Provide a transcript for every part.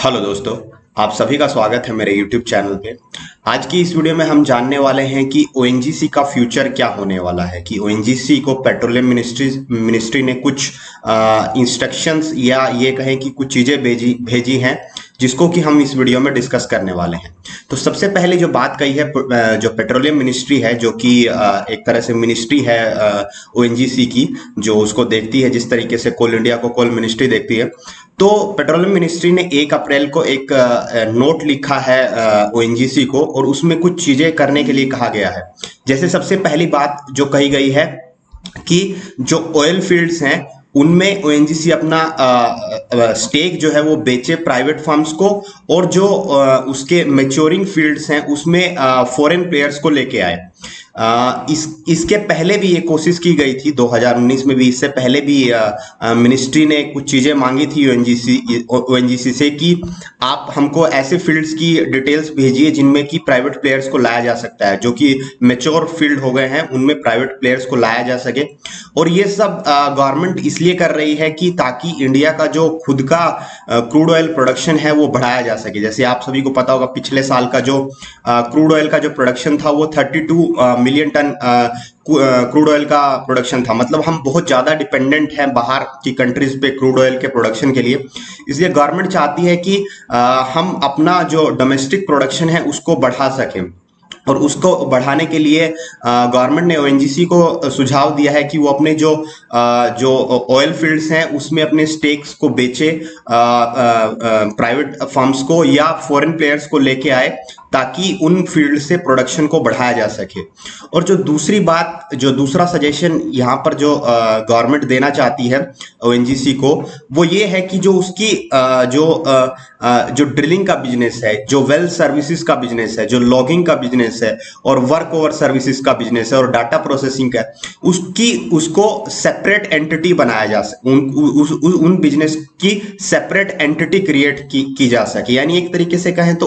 Hello दोस्तों, आप सभी का स्वागत है मेरे YouTube चैनल पे। आज की इस वीडियो में हम जानने वाले हैं कि ओएनजीसी का फ्यूचर क्या होने वाला है, कि ओएनजीसी को पेट्रोलियम मिनिस्ट्री ने कुछ इंस्ट्रक्शंस या ये कहें कि कुछ चीज़ें भेजी हैं जिसको कि हम इस वीडियो में डिस्कस करने वाले हैं। तो सबसे पहले जो बात कही है, जो पेट्रोलियम मिनिस्ट्री है, जो कि एक तरह से मिनिस्ट्री है ओएनजीसी की, जो उसको देखती है जिस तरीके से कोल इंडिया को कोल मिनिस्ट्री देखती है। तो पेट्रोलियम मिनिस्ट्री ने 1 अप्रैल को एक नोट लिखा है ओएनजीसी को, और उसमें कुछ चीजें करने के लिए कहा गया है। जैसे सबसे पहली बात जो कही गई है कि जो ऑयल फील्ड्स हैं उनमें ओएनजीसी अपना स्टेक जो है वो बेचे प्राइवेट फर्म्स को, और जो उसके मैच्योरिंग फील्ड्स हैं उसमें फॉरेन प्लेयर्स को लेके आए। इसके पहले भी ये कोशिश की गई थी 2019 में भी। इससे पहले भी मिनिस्ट्री ने कुछ चीजें मांगी थी ओएनजीसी से कि आप हमको ऐसे फील्ड्स की डिटेल्स भेजिए जिनमें कि प्राइवेट प्लेयर्स को लाया जा सकता है, जो कि मैच्योर फील्ड हो गए हैं उनमें प्राइवेट प्लेयर्स को लाया जा सके। और ये सब गवर्नमेंट इसलिए कर रही है कि ताकि इंडिया का जो खुद का क्रूड ऑयल प्रोडक्शन है वो बढ़ाया जा सके। जैसे आप सभी को पता होगा, पिछले साल का जो क्रूड ऑयल का जो प्रोडक्शन था वो 32 मिलियन टन क्रूड ऑयल का प्रोडक्शन था। मतलब हम बहुत ज्यादा डिपेंडेंट हैं बाहर की कंट्रीज पे क्रूड ऑयल के प्रोडक्शन के लिए। इसलिए गवर्नमेंट चाहती है कि हम अपना जो डोमेस्टिक प्रोडक्शन है उसको बढ़ा सकें, और उसको बढ़ाने के लिए गवर्नमेंट ने ओएनजीसी को सुझाव दिया है कि वो अपने जो ऑयल फील्ड्स हैं उसमें अपने स्टेक्स को बेचे प्राइवेट फर्म्स को या फॉरेन प्लेयर्स को लेके आए, ताकि उन फील्ड से प्रोडक्शन को बढ़ाया जा सके। और जो दूसरी बात, जो दूसरा सजेशन यहाँ पर जो गवर्नमेंट देना चाहती है ओएनजीसी को, वो ये है कि जो उसकी जो ड्रिलिंग का बिजनेस है, जो वेल सर्विसेज का बिजनेस है, जो लॉगिंग का बिजनेस है, और वर्क ओवर सर्विसेज का बिजनेस है, और डाटा प्रोसेसिंग का, उसको सेपरेट एंटिटी बनाया जा सके, उन बिजनेस की सेपरेट एंटिटी क्रिएट की जा सके। यानी एक तरीके से कहें तो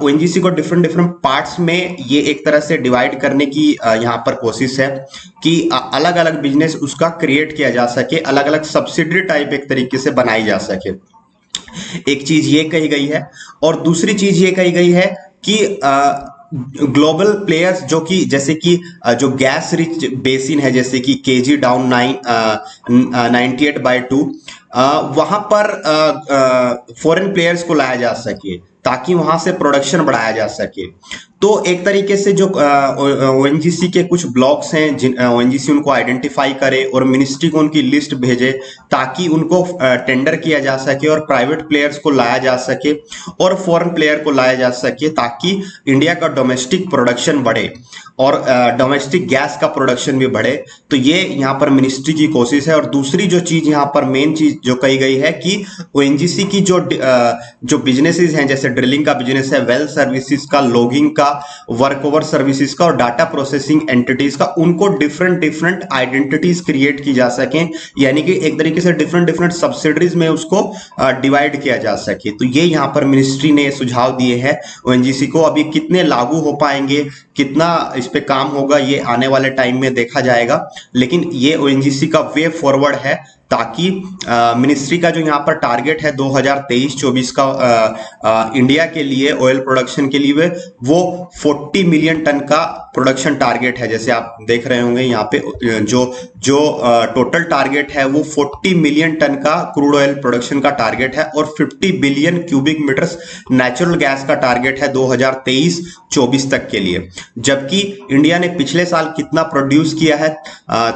ओएनजीसी को डिफरेंट पार्ट्स में ये एक तरह से डिवाइड करने की यहाँ पर कोशिश है कि अलग अलग बिजनेस उसका क्रिएट किया जा सके, अलग अलग सब्सिडरी टाइप एक तरीके से बनाई जा सके। एक चीज ये कही गई है, और दूसरी चीज ये कही गई है कि ग्लोबल प्लेयर्स, जो कि जैसे कि जो गैस रिच बेसिन है, जैसे कि केजी डाउन 98/2, वहां पर फॉरेन प्लेयर्स को लाया जा सके ताकि वहां से प्रोडक्शन बढ़ाया जा सके। तो एक तरीके से जो ओएनजीसी के कुछ ब्लॉक्स हैं, ओएनजीसी उनको आइडेंटिफाई करे और मिनिस्ट्री को उनकी लिस्ट भेजे, ताकि उनको टेंडर किया जा सके और प्राइवेट प्लेयर्स को लाया जा सके और फॉरेन प्लेयर को लाया जा सके, ताकि इंडिया का डोमेस्टिक प्रोडक्शन बढ़े और डोमेस्टिक गैस का प्रोडक्शन भी बढ़े। तो ये यहाँ पर मिनिस्ट्री की कोशिश है। और दूसरी जो चीज यहाँ पर मेन चीज जो कही गई है कि ओएनजीसी की जो बिजनेसेस हैं, जैसे ड्रिलिंग का बिजनेस है, वेल सर्विसेज का, लॉगिंग का, वर्क ओवर सर्विसेज का, और डाटा प्रोसेसिंग एंटिटीज का, उनको डिफरेंट आइडेंटिटीज क्रिएट की जा सके, यानी कि एक तरीके से डिफरेंट सब्सिडरीज में उसको डिवाइड किया जा सके। तो ये यहाँ पर मिनिस्ट्री ने सुझाव दिए हैं ओएनजीसी को। अभी कितने लागू हो पाएंगे, कितना इस पे काम होगा, ये आने वाले टाइम में देखा जाएगा। लेकिन ये ओएनजीसी का वे फॉरवर्ड है, ताकि मिनिस्ट्री का जो यहाँ पर टारगेट है 2023-24 का इंडिया के लिए ऑयल प्रोडक्शन के लिए वो 40 मिलियन टन का प्रोडक्शन टारगेट है। जैसे आप देख रहे होंगे यहाँ पे जो टोटल टारगेट है वो 40 मिलियन टन का क्रूड ऑयल प्रोडक्शन का टारगेट है, और 50 billion cubic metres natural gas का टारगेट है 2023-24 तक के लिए। जबकि इंडिया ने पिछले साल कितना प्रोड्यूस किया है,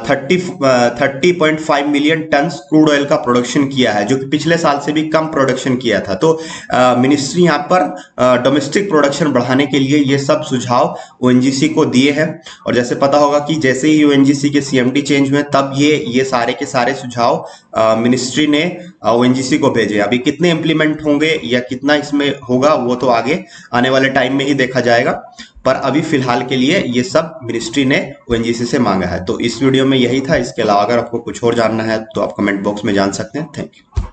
30.5 मिलियन टन क्रूड ऑयल का प्रोडक्शन किया है, जो कि पिछले साल से भी कम प्रोडक्शन किया था। तो मिनिस्ट्री यहाँ पर डोमेस्टिक प्रोडक्शन बढ़ाने के लिए ये सब सुझाव ओएनजीसी को दिए हैं। और जैसे पता होगा कि जैसे ही ओएनजीसी के सीएमडी चेंज हुए, तब ये सारे के सारे सुझाव मिनिस्ट्री ने ओएनजीसी को भेजे। अभी कितने इंप्लीमेंट होंगे या कितना इसमें होगा वो तो आगे आने वाले टाइम में ही देखा जाएगा, पर अभी फिलहाल के लिए ये सब मिनिस्ट्री ने ओएनजीसी से मांगा है। तो इस वीडियो में यही था। इसके अलावा अगर आपको कुछ और जानना है तो आप कमेंट बॉक्स में जान सकते हैं। Thank you.